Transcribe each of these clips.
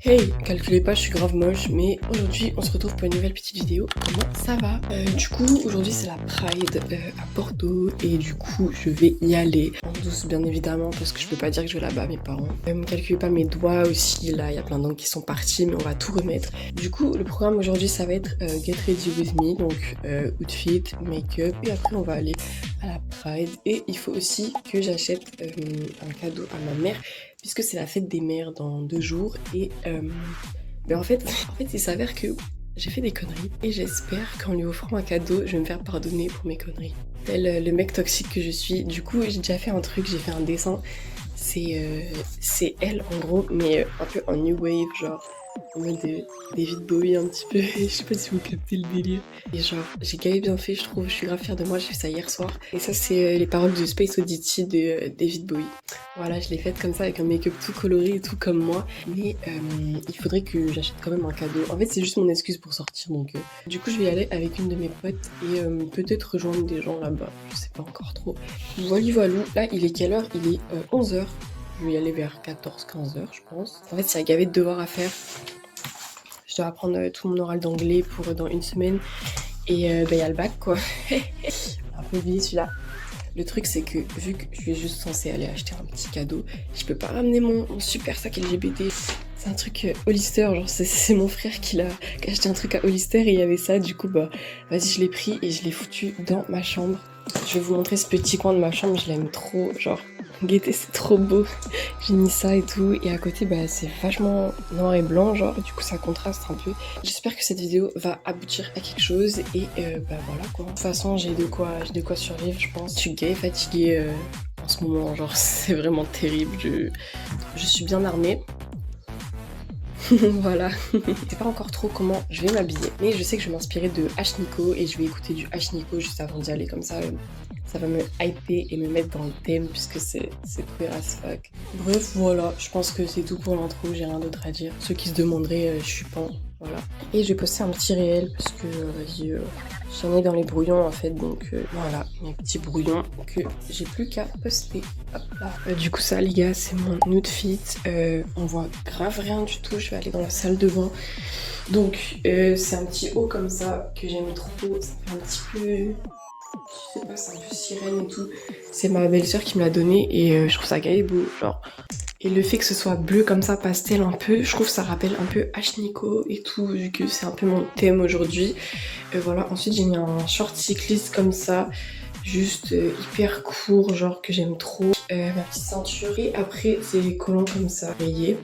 Hey, calculez pas, je suis grave moche, mais aujourd'hui on se retrouve pour une nouvelle petite vidéo. Comment ça va? Du coup, aujourd'hui c'est la Pride à Bordeaux et du coup je vais y aller en douce bien évidemment parce que je peux pas dire que je vais là-bas à mes parents. Calculez pas mes doigts aussi, là il y a plein d'angles qui sont partis mais on va tout remettre. Du coup, le programme aujourd'hui ça va être Get Ready With Me, donc outfit, make-up et après on va aller à la Pride et il faut aussi que j'achète un cadeau à ma mère puisque c'est la fête des mères dans 2 jours et en fait il s'avère que j'ai fait des conneries et j'espère qu'en lui offrant un cadeau je vais me faire pardonner pour mes conneries. Tel le mec toxique que je suis, du coup j'ai déjà fait un truc, j'ai fait un dessin, c'est elle en gros mais un peu en new wave, genre en mode David Bowie un petit peu, je sais pas si vous captez le délire. Et genre, j'ai gavé bien fait, je trouve, je suis grave fière de moi, j'ai fait ça hier soir. Et ça, c'est les paroles de Space Oddity de David Bowie. Voilà, je l'ai faite comme ça avec un make-up tout coloré et tout comme moi. Mais il faudrait que j'achète quand même un cadeau. En fait, c'est juste mon excuse pour sortir, donc du coup, je vais y aller avec une de mes potes et peut-être rejoindre des gens là-bas, je sais pas encore trop. Voilà, là, il est quelle heure? Il est 11h. Je vais y aller vers 14-15h, je pense. En fait, il y a gavé de devoirs à faire. Je dois apprendre tout mon oral d'anglais pour dans une semaine. Et il y a le bac, quoi. Un peu oublié celui-là. Le truc, c'est que vu que je suis juste censée aller acheter un petit cadeau, je peux pas ramener mon super sac LGBT. C'est un truc Hollister, genre c'est mon frère qui a acheté un truc à Hollister et il y avait ça. Du coup, bah, vas-y, je l'ai pris et je l'ai foutu dans ma chambre. Je vais vous montrer ce petit coin de ma chambre, je l'aime trop, genre, guettez, c'est trop beau. J'ai mis ça et tout, et à côté, bah, c'est vachement noir et blanc, genre, du coup, ça contraste un peu. J'espère que cette vidéo va aboutir à quelque chose, et bah voilà, quoi. De toute façon, j'ai de quoi survivre, je pense. Je suis gay, fatiguée en ce moment, genre, c'est vraiment terrible, je suis bien armée. Voilà, je sais pas encore trop comment je vais m'habiller, mais je sais que je vais m'inspirer de H Nico et je vais écouter du H Nico juste avant d'y aller, comme ça ça va me hyper et me mettre dans le thème puisque c'est queer as fuck. Bref, voilà, je pense que c'est tout pour l'intro, j'ai rien d'autre à dire. Ceux qui se demanderaient, je suis pan, voilà. Et je vais poster un petit réel parce que, vas-y, j'en ai dans les brouillons en fait, donc voilà, mes petits brouillons que j'ai plus qu'à poster. Hop là. Du coup ça les gars, c'est mon outfit, on voit grave rien du tout, je vais aller dans la salle de bain. Donc c'est un petit haut comme ça que j'aime trop, ça fait un petit peu, je sais pas, c'est un peu sirène et tout. C'est ma belle-sœur qui me l'a donné et je trouve ça gavé beau, genre. Et le fait que ce soit bleu comme ça, pastel un peu, je trouve que ça rappelle un peu H Nico et tout, vu que c'est un peu mon thème aujourd'hui. Voilà, ensuite j'ai mis un short cycliste comme ça, juste hyper court, genre que j'aime trop. Ma petite ceinture. Et après, c'est les collants comme ça, rayés.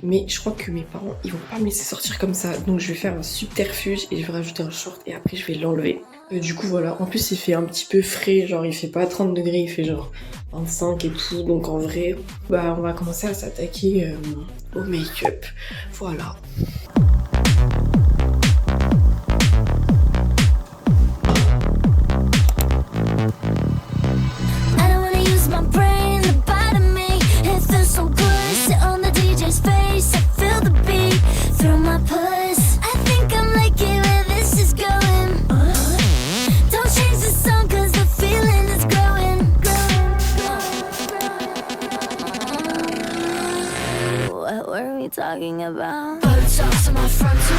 Mais je crois que mes parents, ils vont pas me laisser sortir comme ça. Donc je vais faire un subterfuge et je vais rajouter un short et après je vais l'enlever. Du coup voilà, en plus il fait un petit peu frais, genre il fait pas 30 degrés, il fait genre 25 et tout. Donc en vrai, bah on va commencer à s'attaquer au make-up. Voilà. Talking about Botox in my frontal,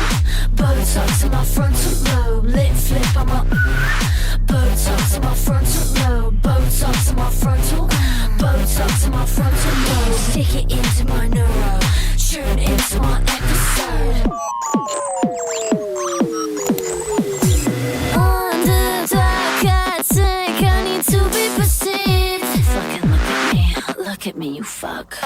Botox in my frontal lobe, lip flip on my Botox in my frontal lobe, Botox in my frontal, Botox in my frontal lobe, stick it into my neuro, turn into my episode. Fucking look at me, you fuck.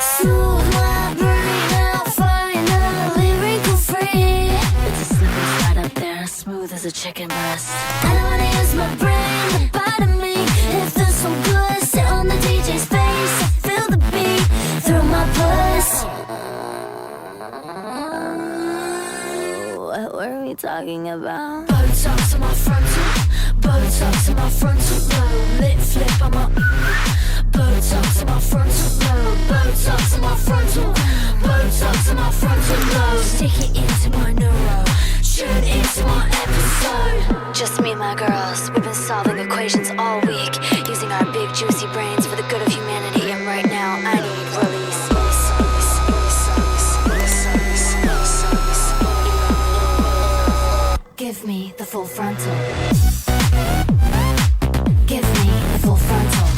Smooth my brain out, finally wrinkle free. It's a slippery slide up there, smooth as a chicken breast. I don't wanna use my brain, the part of me. It feels so good, sit on the DJ's face. I feel the beat through my puss. What were we talking about? Botox in my frontal, Botox in my frontal lobe, lip flip on my Botox in my frontal lobe, Botox in my frontal, Botox in my frontal lobe, stick it into my neuro, turn into my episode. Just me and my girls, we've been solving equations all week, using our big juicy brains for the good of humanity, and right now I need release. full frontal. Give me the full frontal.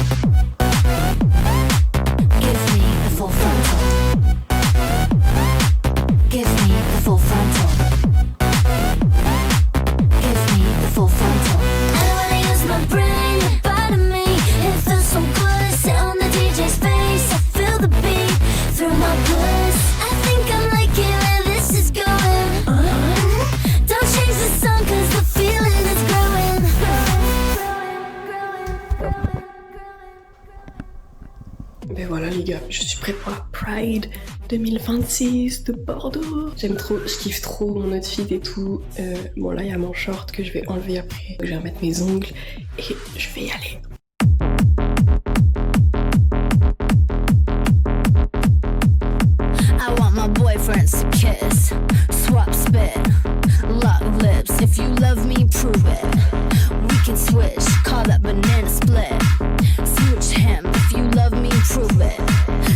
Give me the full frontal. Give me the full frontal. Give me the full frontal. I wanna use my brain, part of me. It feels so good, sit on the DJ's face. I feel the beat through my blood. I think I'm liking where this is going. Don't change the song cause the feeling is growing. Ben voilà les gars, je suis prête pour la Pride 2026 de Bordeaux. J'aime trop, je kiffe trop mon outfit et tout. Bon là il y a mon short que je vais enlever après. Je vais remettre mes ongles et je vais y aller. I want my boyfriends to kiss, swap spit, lock lips. If you love me, prove it. We can switch, call that banana split. Smooch him, if you love me, prove it.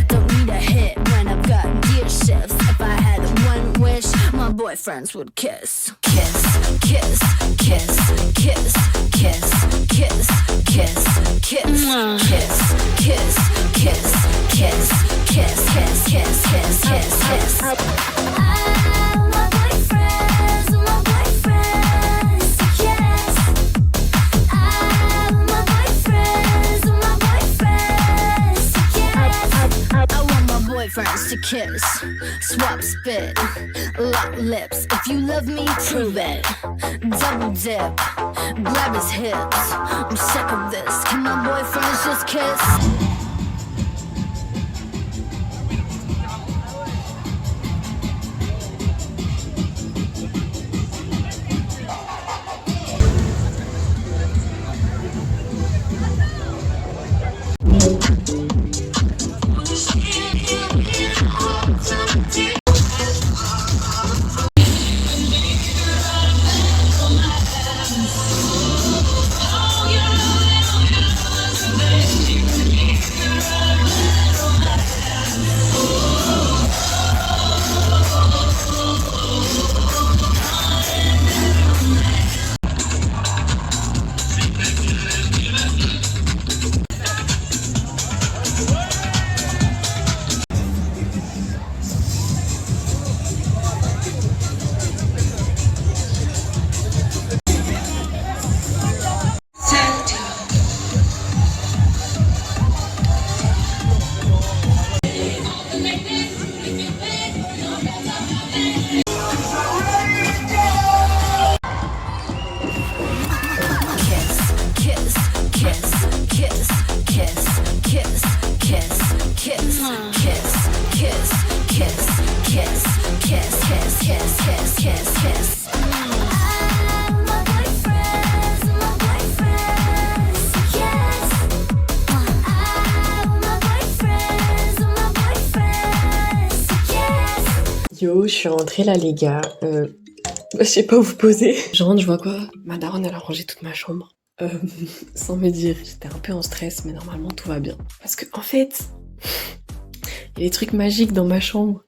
Don't need a hit when I've got gear shifts. If I had one wish, my boyfriends would kiss. Kiss, kiss, kiss, kiss, kiss, kiss, kiss, kiss, kiss, kiss, kiss, kiss, kiss, kiss, kiss, kiss, kiss, kiss. My boyfriends, yes. My boyfriends, yes. I want my boyfriends to kiss, swap spit, lock lips. If you love me, prove it. Double dip, grab his hips. I'm sick of this. Can my boyfriends just kiss? Yo, je suis rentrée là les gars. Je sais pas où vous poser. Je rentre, je vois quoi? Ma daronne elle a rangé toute ma chambre. Sans me dire. J'étais un peu en stress, mais normalement tout va bien. Parce que en fait, il y a des trucs magiques dans ma chambre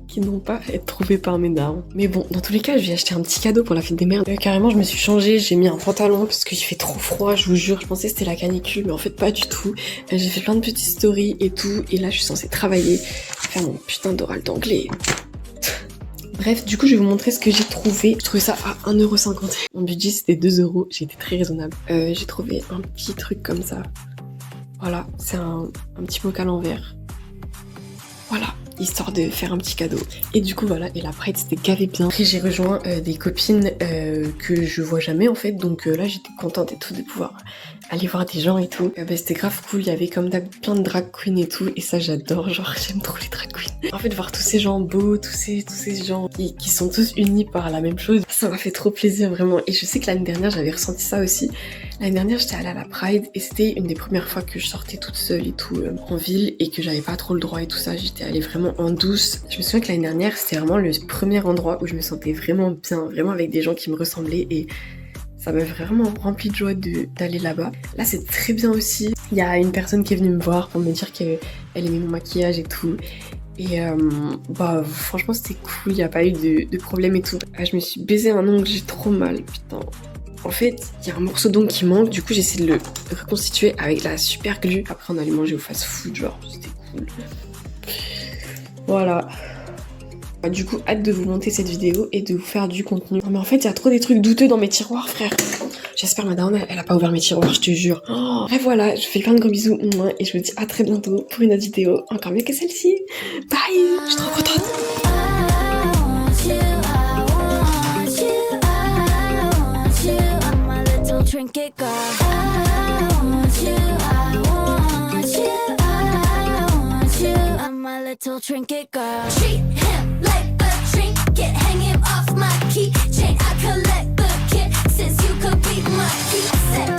qui n'ont pas à être trouvés par mes darons. Mais bon, dans tous les cas, je vais acheter un petit cadeau pour la fête des mères. Carrément, je me suis changée, j'ai mis un pantalon parce qu'il fait trop froid, je vous jure. Je pensais que c'était la canicule, mais en fait pas du tout. J'ai fait plein de petites stories et tout, et là je suis censée travailler, faire mon putain d'oral d'anglais. Bref, du coup, je vais vous montrer ce que j'ai trouvé. Je trouvais ça à 1,50€. Mon budget, c'était 2€. J'ai été très raisonnable. J'ai trouvé un petit truc comme ça. Voilà, c'est un petit bocal en verre. Voilà, histoire de faire un petit cadeau. Et du coup, voilà, et la Pride, c'était gavé bien. Après, j'ai rejoint des copines que je vois jamais, en fait. Donc là, j'étais contente et tout de pouvoir aller voir des gens et tout. C'était grave cool, il y avait comme plein de drag queens et tout, et ça j'adore, genre j'aime trop les drag queens. En fait, voir tous ces gens beaux, tous ces gens qui sont tous unis par la même chose, ça m'a fait trop plaisir vraiment. Et je sais que l'année dernière j'avais ressenti ça aussi. L'année dernière j'étais allée à la Pride et c'était une des premières fois que je sortais toute seule et tout en ville et que j'avais pas trop le droit et tout ça, j'étais allée vraiment en douce. Je me souviens que l'année dernière c'était vraiment le premier endroit où je me sentais vraiment bien, vraiment avec des gens qui me ressemblaient, et ça m'a vraiment rempli de joie d'aller là-bas. Là, c'est très bien aussi. Il y a une personne qui est venue me voir pour me dire qu'elle aimait mon maquillage et tout. Et bah franchement c'était cool, il n'y a pas eu de problème et tout. Je me suis baisé un ongle, j'ai trop mal, putain. En fait, il y a un morceau d'ongle qui manque, du coup j'essaie de le reconstituer avec la super glue. Après on allait manger au fast food, genre c'était cool. Voilà. Du coup, hâte de vous monter cette vidéo et de vous faire du contenu. Non mais en fait, il y a trop des trucs douteux dans mes tiroirs, frère. J'espère madame, elle a pas ouvert mes tiroirs, je te jure. Oh, bref, voilà, je vous fais plein de gros bisous. Et je vous dis à très bientôt pour une autre vidéo encore mieux que celle-ci. Bye, je suis trop contente. Trinket girl, I want you, I want you, I want you. I'm my little trinket girl. Treat him like a trinket, hang him off my keychain. I collect the kisses, you could be my key.